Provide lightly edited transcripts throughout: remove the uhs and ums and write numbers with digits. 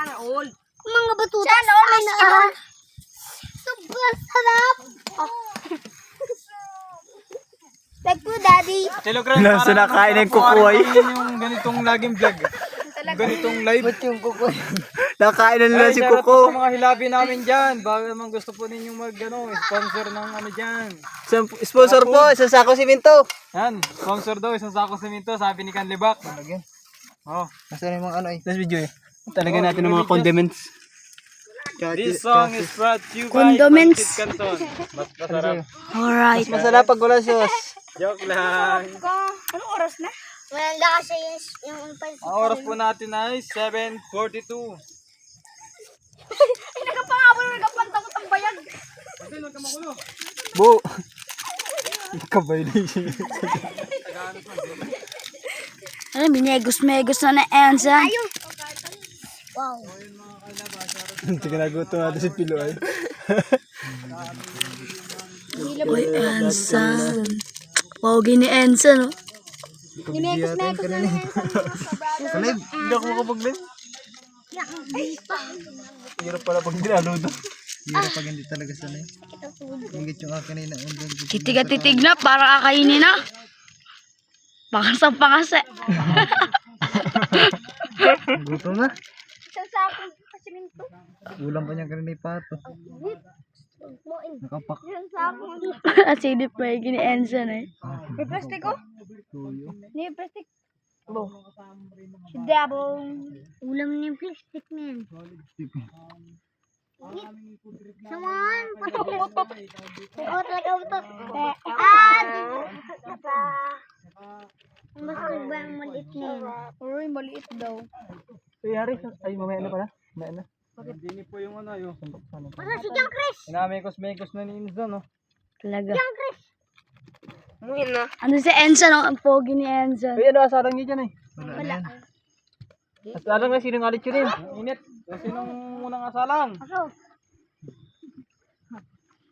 Sana all. Mga batuta. Sana all. Sobrang sarap. Thank you, Daddy. Nasa nakain ng kukoy. Yung ganitong laging vlog. Yung ganitong live. Ba't yung kukoy? Nakain na nila si Shoutout po Kuko. sa mga hilabi namin dyan. Baka naman gusto po ninyong sponsor ng ano dyan. Sponsor po, sa Sako Siminto. Yan, sponsor daw, isang sakong semento, sabi ni Kanlibak. Oh. Nasaan yung mga ano eh? Last video eh. Talaga natin ng mga condiments. This song is brought to you by Condiments. Pancit Canton. Mas masarap. Alright. Masarap pag wala sauce. Joke lang. Anong oras na? Wala kasi yung Ang oras po natin ay 7:42. Ay, nagapangabol, nagapantang ang bayag. Bu. Kabay na siya. Ano, binegos-megos na na Enza. Wow. Hindi ka naguto natin si Pilo ay. Uy, Enza. Wow, gini Enza, no? Binegos-megos na na Enza. Hindi ako makapag-live. Hirap pala pag dinalodo. Hirap pag hindi talaga sanay. Hingit yung akin ay naundang. Titig na, para kakainin na. Pangasang pangase. Gutom na. Isang sakong kasiminto. Ulam pa niya kanina yung pato. Nakapak. Isang sakong. Asidip pa yung gini Enza, na eh. May plastic ko? May plastic. Bo. Si Dabong. Ulam na yung plastic na yan. Saman, Umutot. oo talaga utot. Basta ba ang maliit na yan? Uy, maliit daw. Ay, mamaya na pala. Mamaya na. Hindi po yung ano yung Basta si John Chris! inamekos-mekos na ni Inza, no? Talaga. Umuin na. Ano si Enza, no? Ang pogi ni Enza. Ay, ano, asarang niya dyan eh. Wala na yan. Asalang na, sinong alit yun eh. Init. Sinong unang asalang?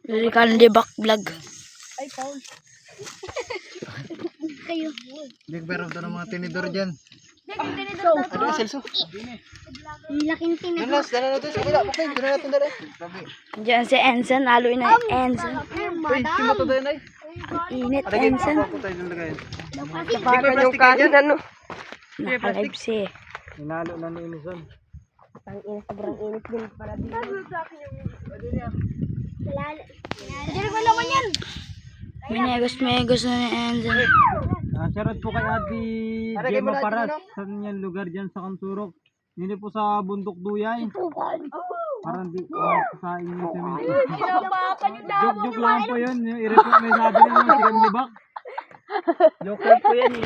Lilikan di back vlog. Ay, Paul. Kayo. Hindi ko meron ng mga tinidor dyan. So, Ano yung selso? laking tinag. Dala natin sa kabila. Okay, dala natin dala. Diyan si Enza, nalo na Enza. Uy, simoto tayo na eh. Init Enza. Ako tayo nilagayin. Tapakan yung kanin, ano? Nakalive si. Hinalo na ni Inza. Sobrang init din para dito. Diyan ko naman yan. Minegos-megos na ni Enza. Shoutout po kay Ate Gemma Paras sa niyang lugar dyan sa Kanturok. Hindi po sa Bundok Duyay. Parang di sa inyo semento. Pinapakan yung daw. Joke lang po yun. I-report may sabi na yung si Kanlibak. Joke lang po yan eh.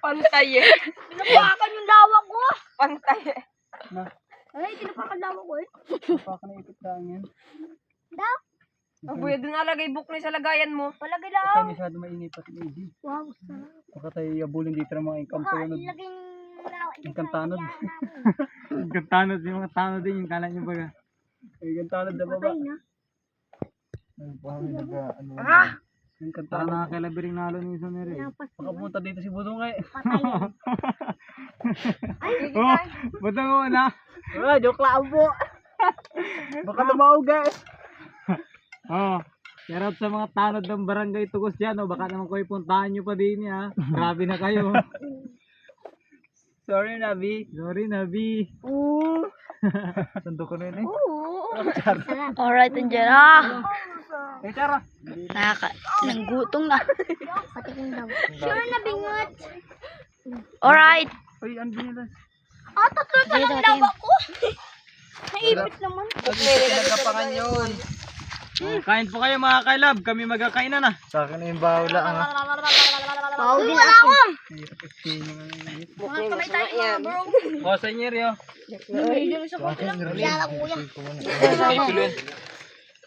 Pantay eh. Pinapakan yung lawak ko. Pantay eh. Ay, tinapakan lawak ko eh. Baka naipit lang yan. Daw? Abuya doon nalagay book na sa lagayan mo. Palagay Baka lang. masyado mainit at easy. Wow, sarap. Baka tayo yabulin dito ng mga income tayo. Laging Ingkantanod. Ingkantanod. Yung mga tanod din. Yung kala nyo baga. Ingkantanod na baba. Ingkantanod. Parang nakakailabiring nalo ni Sonere. Baka pumunta dito si Budungay. Oh, Budong mo na. Joke lang po. Baka lumauga eh. Oh, shoutout sa mga tanod ng barangay Tugos dyan. Oh. Baka naman kayo puntahan nyo pa din ha. Grabe na kayo. Sorry, Nabi. Sorry, Nabi. Sando ko na yun eh. Alright, nandiyan na. Eh, Chara. Nanggutong na. Patikin daw. Sure na bingot. Alright. Uy, ano din nila? Tatlo na lang lawak ko. Naipit naman. Nagkapangan yun. Oh, kain po kayo mga kailab. Kami magkakainan na. Sa akin na yung bawla ang Pogi na ako. Mga kamay tayo mga bro. Oh, sa inyo rin. Nangihilang sa konti lang. Yala kuya.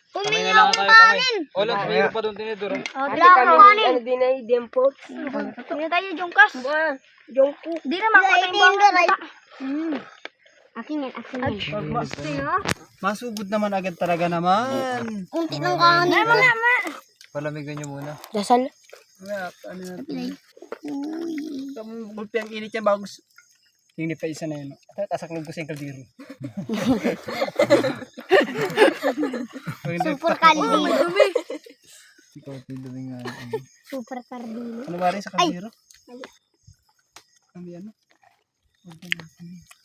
Kamay na lang tayo kamay. Oh, lang, mayroon pa doon tinidor. Wala ako kanin. Ano din ay dempo. Hindi tayo jungkas. Jongko. Hindi na makakita yung bangka. Akin yan, akin yan. Masugod naman agad talaga naman. Unti ng kanin. Ay, mga. Palamigan nyo muna. Dasal. Ano natin? Gulpi ang init yan bago Hindi pa isa na yun. Tasak ng gusto yung kaldero. Super kaldero. Ikaw, pwede nga. Super kaldero. Ano ba rin sa kaldero? Ano yan?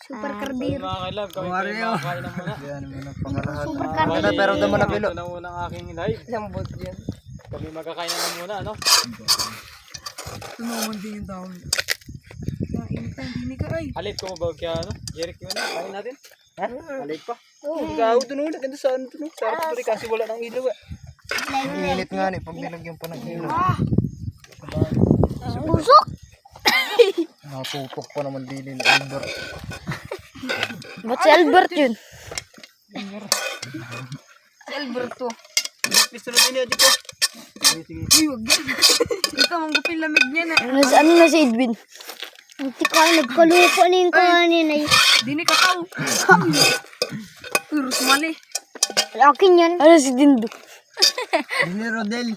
Super kaldero. Mga kailab, kami kayo makakain na muna. Yan, muna pangalahat. Super Wala, kaldero. pero daw mo na pilo. Ito na muna ang aking live. Isang bot yan. Kami magkakain na muna, ano? Tumawon din yung tao. Hindi ka ay. Halit ko ba kaya ano? Jeric yun na, kain natin. Ha? Halit pa? Oo, ikaw doon ulit. Ganda saan doon? Sa harap doon kasi wala nang ilaw eh. Ang init nga ni, pag nilagyan pa ng ilaw. Pusok. Nakatutok pa naman din ni Albert. Ba't si Albert yun? Si Alberto. Pisto na din niya dito. Sige, sige. Uy, wag yan. Ito, manggupin lamig niya na. Ano na si Edwin? Ang tikay, nagkalupo na yung kanin ay. Di ni kakao. Uy, Rosmali. Akin yan. Ano si Dindo? Ini Rodel.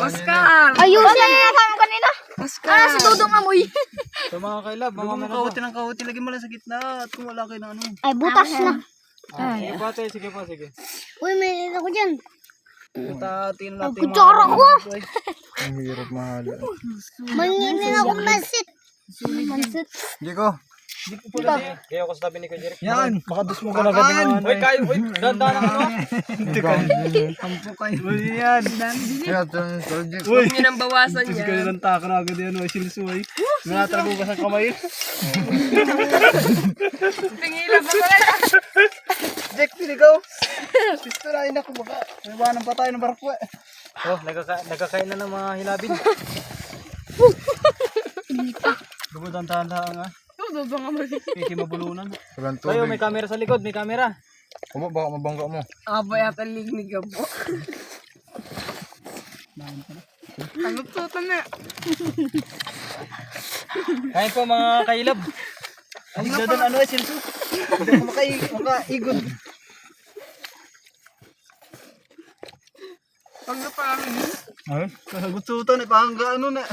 Oscar. Ayusin! Nasama kanina. Oscar. Si Dudong amoy. So mga kailab, mga Mga manasa. kahote ng kahote, lagyan mo lang sa gitna. At kung wala kayo ng ano. Ay, butas na. Sige pa, te, sige pa, sige. Uy, may ako dyan. Tingnan Ang natin yung kutsara ko. Ang hirap mahalo. Manginin ako mansit. Mansit. Hindi ko. Kaya ako sa tabi ni Kuya Jeric. Yan. Baka dus mo ka na ganyan. Uy, kayo, uy, ganda ng ano. Sampo kayo. Uy, yan. Yan, project. Uy, Yun ang bawasan kasi niya. kayo ng taka na agad yan, sinusuway. Natatrago ka sa kamay. Pingilan pa pala. Jack, piligaw. Pisto na ina ko baka. Iwanan pa tayo ng barko eh. Oh, nagkakain na ng mga hilabin. Dumudang-tahan-tahan nga. Dudong amoy. Kasi mabulunan. Walang Tayo, may camera sa likod, may camera. Umo, baka mabangga mo. Aba yata lignig ka po. Tagot-tutan na. Kain po mga kailab. Ang doon ano eh, silso. Hindi ako makaigod. Pagka pa kami. Ay, kasagututan eh, pahangga ano na.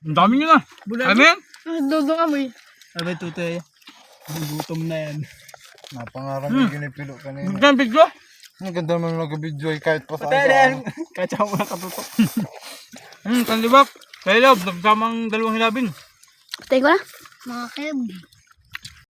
Ang dami nyo na. Kami? Dudong amoy. Abay tutay. Gutom na yan. Napangarap yung ginipilo kanina. Magandang video. Ang ganda naman nag-video eh, kahit pa Patay na yan. Kahit ako na katutok. Kanlibak. Kailab, nagsamang dalawang hilabin. Tayo ko na. Mga keb.